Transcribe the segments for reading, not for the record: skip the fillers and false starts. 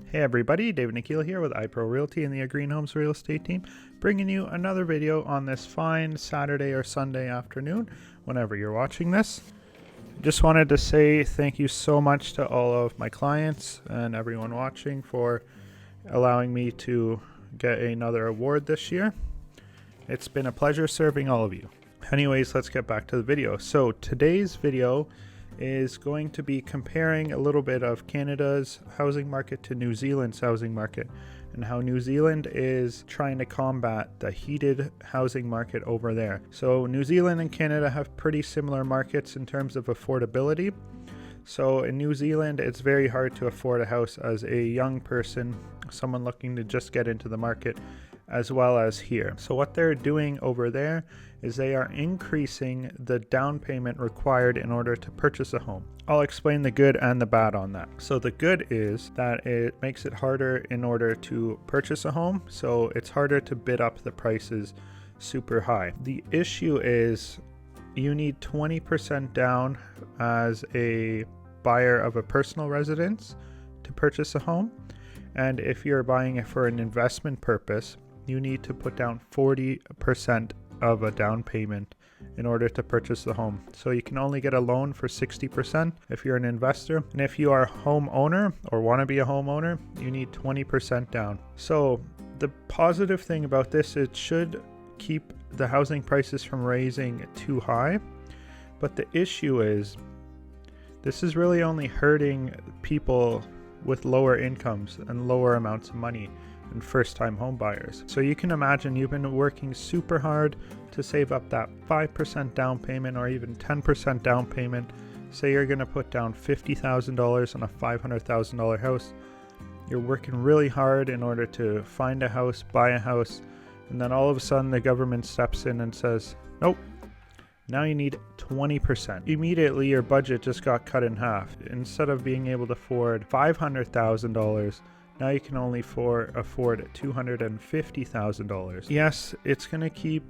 Hey everybody, David Nakkila here with iPro Realty and the Green Homes Real Estate team, bringing you another video on this fine Saturday or Sunday afternoon, whenever you're watching this. Just wanted to say thank you so much to all of my clients and everyone watching for allowing me to get another award this year. It's been a pleasure serving all of you. Anyways, let's get back to the video. So today's video is going to be comparing a little bit of Canada's housing market to New Zealand's housing market and how New Zealand is trying to combat the heated housing market over there. So New Zealand and Canada have pretty similar markets in terms of affordability. So in New Zealand, it's very hard to afford a house as a young person, someone looking to just get into the market, as well as here. So what they're doing over there is they are increasing the down payment required in order to purchase a home. I'll explain the good and the bad on that. So the good is that it makes it harder in order to purchase a home. So it's harder to bid up the prices super high. The issue is you need 20% down as a buyer of a personal residence to purchase a home. And if you're buying it for an investment purpose, you need to put down 40% of a down payment in order to purchase the home. So you can only get a loan for 60% if you're an investor. And if you are a homeowner or want to be a homeowner, you need 20% down. So the positive thing about this, it should keep the housing prices from raising too high. But the issue is, this is really only hurting people with lower incomes and lower amounts of money and first-time home buyers. So you can imagine you've been working super hard to save up that 5% down payment or even 10% down payment. Say you're going to put down $50,000 on a $500,000 house. You're working really hard in order to find a house, buy a house, and then all of a sudden the government steps in and says, nope, now you need 20%. Immediately your budget just got cut in half. Instead of being able to afford $500,000, now you can only afford $250,000. Yes, it's going to keep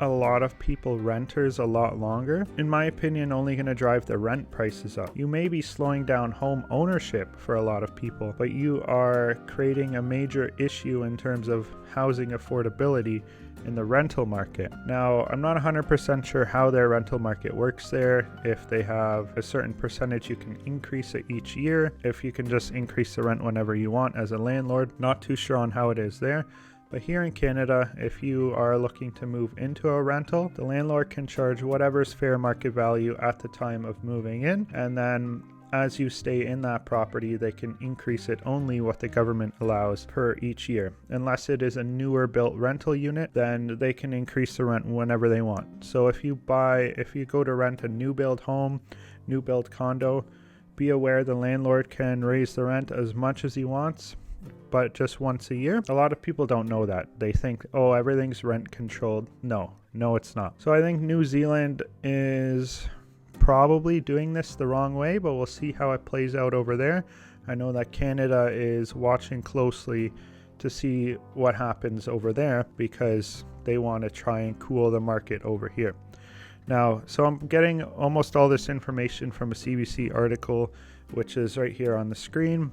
a lot of people renters a lot longer. In my opinion, only going to drive the rent prices up. You may be slowing down home ownership for a lot of people, but you are creating a major issue in terms of housing affordability in the rental market. Now, I'm not 100% sure how their rental market works there, if they have a certain percentage you can increase it each year, if you can just increase the rent whenever you want as a landlord. Not too sure on how it is there. But here in Canada, if you are looking to move into a rental, the landlord can charge whatever's fair market value at the time of moving in, and then as you stay in that property, they can increase it only what the government allows per each year. Unless it is a newer built rental unit, then they can increase the rent whenever they want. So if you go to rent a new build home, new build condo, be aware the landlord can raise the rent as much as he wants, but just once a year. A lot of people don't know that. They think, oh, everything's rent controlled. No, it's not. So I think New Zealand is probably doing this the wrong way, but we'll see how it plays out over there. I know that Canada is watching closely to see what happens over there because they want to try and cool the market over here. Now, so I'm getting almost all this information from a CBC article, which is right here on the screen.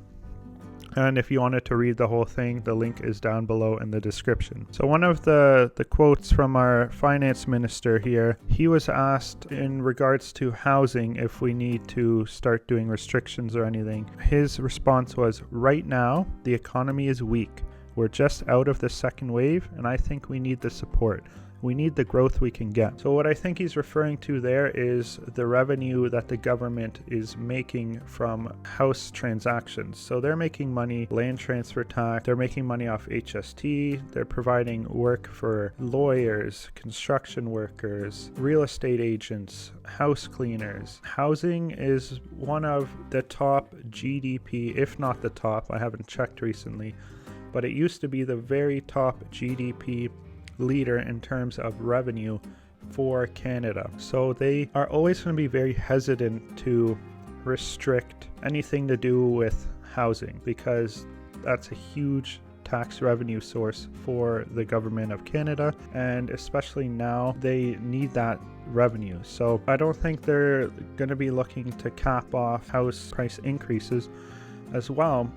And if you wanted to read the whole thing, the link is down below in the description. So one of the quotes from our finance minister here, he was asked in regards to housing if we need to start doing restrictions or anything. His response was, right now, the economy is weak. We're just out of the second wave, and I think we need the support. We need the growth we can get. So what I think he's referring to there is the revenue that the government is making from house transactions. So they're making money, land transfer tax, they're making money off HST, they're providing work for lawyers, construction workers, real estate agents, house cleaners. Housing is one of the top GDP, if not the top, I haven't checked recently, but it used to be the very top GDP leader in terms of revenue for Canada. So they are always going to be very hesitant to restrict anything to do with housing because that's a huge tax revenue source for the government of Canada, and especially now they need that revenue. So I don't think they're going to be looking to cap off house price increases as well.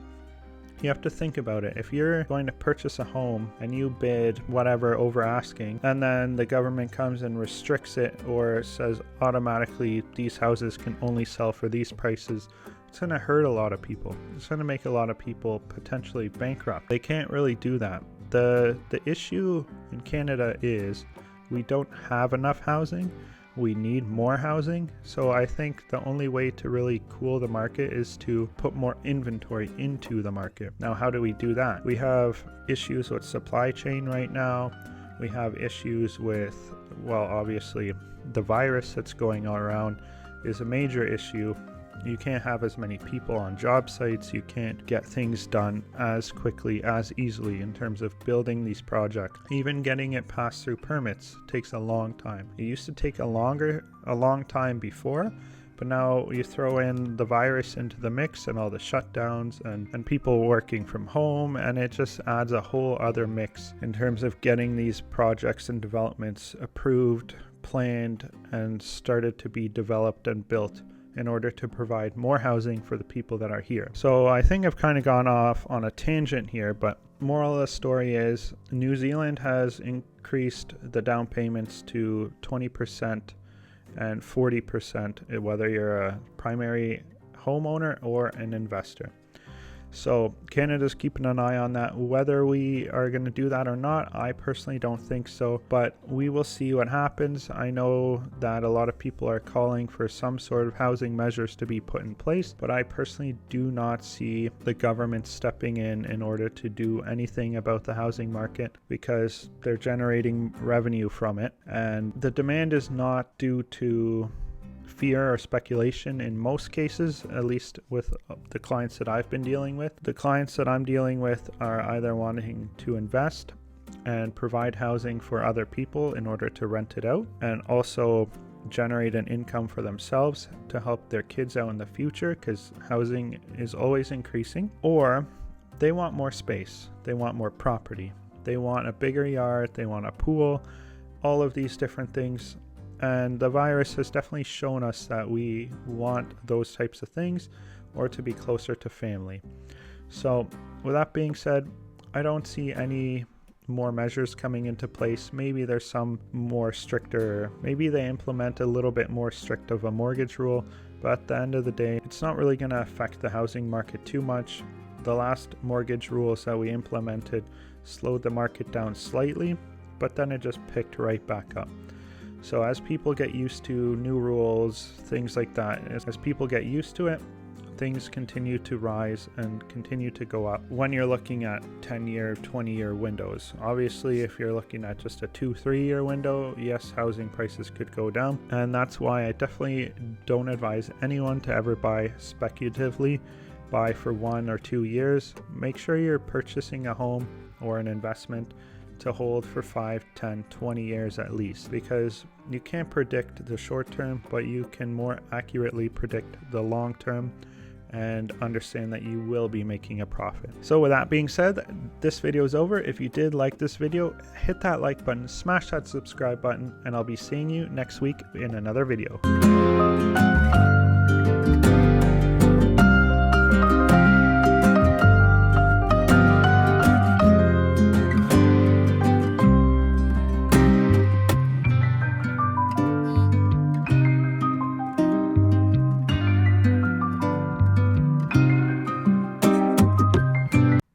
You have to think about it. If you're going to purchase a home and you bid whatever over asking, and then the government comes and restricts it or says automatically these houses can only sell for these prices, it's going to hurt a lot of people. It's going to make a lot of people potentially bankrupt. They can't really do that. The issue in Canada is we don't have enough housing. We need more housing. So I think the only way to really cool the market is to put more inventory into the market. Now, how do we do that? We have issues with supply chain right now. We have issues with, well, obviously the virus that's going around is a major issue. You can't have as many people on job sites. You can't get things done as quickly, as easily in terms of building these projects. Even getting it passed through permits takes a long time. It used to take a long time before, but now you throw in the virus into the mix and all the shutdowns and people working from home, and it just adds a whole other mix in terms of getting these projects and developments approved, planned, and started to be developed and built in order to provide more housing for the people that are here. So I think I've kind of gone off on a tangent here, but moral of the story is New Zealand has increased the down payments to 20% and 40%, whether you're a primary homeowner or an investor. So Canada's keeping an eye on that. Whether we are going to do that or not, I personally don't think so, but we will see what happens. I know that a lot of people are calling for some sort of housing measures to be put in place, but I personally do not see the government stepping in order to do anything about the housing market because they're generating revenue from it. And the demand is not due to fear or speculation in most cases, at least with the clients that I've been dealing with. The clients that I'm dealing with are either wanting to invest and provide housing for other people in order to rent it out and also generate an income for themselves to help their kids out in the future because housing is always increasing, or they want more space, they want more property, they want a bigger yard, they want a pool, all of these different things. And the virus has definitely shown us that we want those types of things or to be closer to family. So with that being said, I don't see any more measures coming into place. Maybe there's some more stricter, maybe they implement a little bit more strict of a mortgage rule, but at the end of the day, it's not really going to affect the housing market too much. The last mortgage rules that we implemented slowed the market down slightly, but then it just picked right back up. So as people get used to new rules, things like that, as people get used to it, things continue to rise and continue to go up when you're looking at 10-year, 20-year windows. Obviously, if you're looking at just a 2-3 year window, yes, housing prices could go down. And that's why I definitely don't advise anyone to ever buy speculatively, buy for 1 or 2 years. Make sure you're purchasing a home or an investment to hold for 5, 10, 20 years at least, because you can't predict the short term, but you can more accurately predict the long term and understand that you will be making a profit. So with that being said, this video is over. If you did like this video, hit that like button, smash that subscribe button, and I'll be seeing you next week in another video.